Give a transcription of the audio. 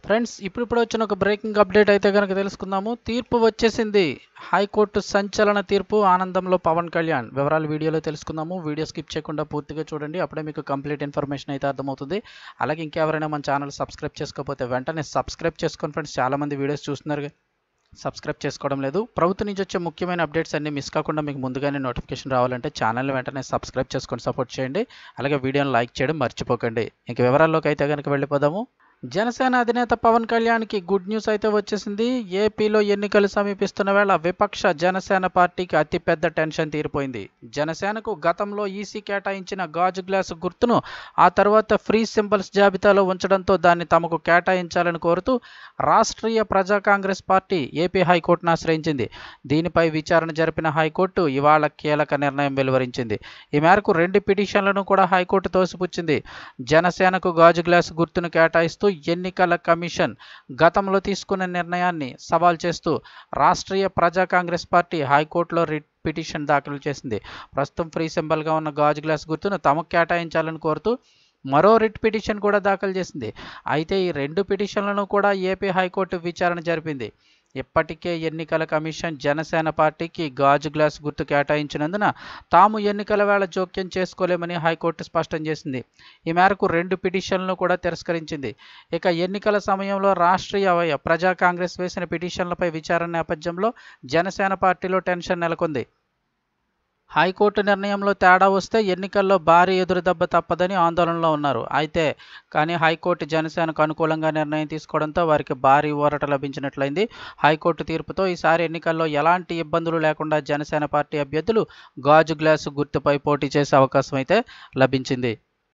Friends ఇప్పుడు వచ్చిన ఒక బ్రేకింగ్ అప్డేట్ అయితే కనుక తెలుసుకుందాము. తీర్పు వచ్చేసింది. హైకోర్టు సంచలన తీర్పు. ఆనందంలో పవన్ కళ్యాణ్. వివరాలు వీడియోలో తెలుసుకుందాము. వీడియో స్కిప్ చేయకుండా పూర్తిగా చూడండి. అప్పుడే మీకు కంప్లీట్ ఇన్ఫర్మేషన్ అయితే అర్థమవుతుంది. అలాగే ఇంకెవరైనా మన ఛానల్ సబ్స్క్రైబ్ చేసుకోకపోతే వెంటనే సబ్స్క్రైబ్ చేసుకోండి ఫ్రెండ్స్. చాలామంది వీడియోస్ చూస్తున్నారు, సబ్స్క్రైబ్ చేసుకోవడం లేదు. ప్రభుత్వం నుంచి వచ్చే ముఖ్యమైన అప్డేట్స్ అన్ని మిస్ కాకుండా మీకు ముందుగానే నోటిఫికేషన్ రావాలంటే ఛానల్ని వెంటనే సబ్స్క్రైబ్ చేసుకొని సపోర్ట్ చేయండి. అలాగే వీడియోని లైక్ చేయడం మర్చిపోకండి. ఇంక వివరాల్లోకి అయితే కనుక వెళ్ళిపోదాము. జనసేన అధినేత పవన్ కళ్యాణ్కి గుడ్ న్యూస్ అయితే వచ్చేసింది. ఏపీలో ఎన్నికలు సమీపిస్తున్న వేళ విపక్ష జనసేన పార్టీకి అతిపెద్ద టెన్షన్ తీరిపోయింది. జనసేనకు గతంలో ఈసీ కేటాయించిన గాజు గ్లాసు గుర్తును ఆ తర్వాత ఫ్రీ సింబల్స్ జాబితాలో ఉంచడంతో దాన్ని తమకు కేటాయించాలని కోరుతూ రాష్ట్రీయ ప్రజా కాంగ్రెస్ పార్టీ ఏపీ హైకోర్టును ఆశ్రయించింది. దీనిపై విచారణ జరిపిన హైకోర్టు ఇవాళ కీలక నిర్ణయం వెలువరించింది. ఈ మేరకు 2 పిటిషన్లను కూడా హైకోర్టు తోసిపుచ్చింది. జనసేనకు గాజు గ్లాసు గుర్తును కేటాయిస్తూ ఎన్నికల కమిషన్ గతంలో తీసుకున్న నిర్ణయాన్ని సవాల్ చేస్తూ రాష్ట్రీయ ప్రజా కాంగ్రెస్ పార్టీ హైకోర్టులో రిట్ పిటిషన్ దాఖలు చేసింది. ప్రస్తుతం ఫ్రీ సింబల్గా ఉన్న గాజు గ్లాస్ గుర్తును తమకు కేటాయించాలని కోరుతూ మరో రిట్ పిటిషన్ కూడా దాఖలు చేసింది. అయితే ఈ 2 పిటిషన్లను కూడా ఏపీ హైకోర్టు విచారణ జరిపింది. ఇప్పటికే ఎన్నికల కమిషన్ జనసేన పార్టీకి గాజు గ్లాస్ గుర్తు కేటాయించినందున తాము ఎన్నికల వేళ జోక్యం చేసుకోలేమని హైకోర్టు స్పష్టం చేసింది. ఈ మేరకు 2 పిటిషన్లను కూడా తిరస్కరించింది. ఇక ఎన్నికల సమయంలో రాష్ట్రీయ ప్రజా కాంగ్రెస్ వేసిన పిటిషన్లపై విచారణ నేపథ్యంలో జనసేన పార్టీలో టెన్షన్ నెలకొంది. హైకోర్టు నిర్ణయంలో తేడా వస్తే ఎన్నికల్లో భారీ ఎదురుదెబ్బ తప్పదని ఆందోళనలో ఉన్నారు. కానీ హైకోర్టు జనసేనకు అనుకూలంగా నిర్ణయం తీసుకోవడంతో వారికి భారీ ఊరట లభించినట్లయింది. హైకోర్టు తీర్పుతో ఈసారి ఎన్నికల్లో ఎలాంటి ఇబ్బందులు లేకుండా జనసేన పార్టీ అభ్యర్థులు గాజు గ్లాసు గుర్తుపై పోటీ చేసే అవకాశం అయితే లభించింది.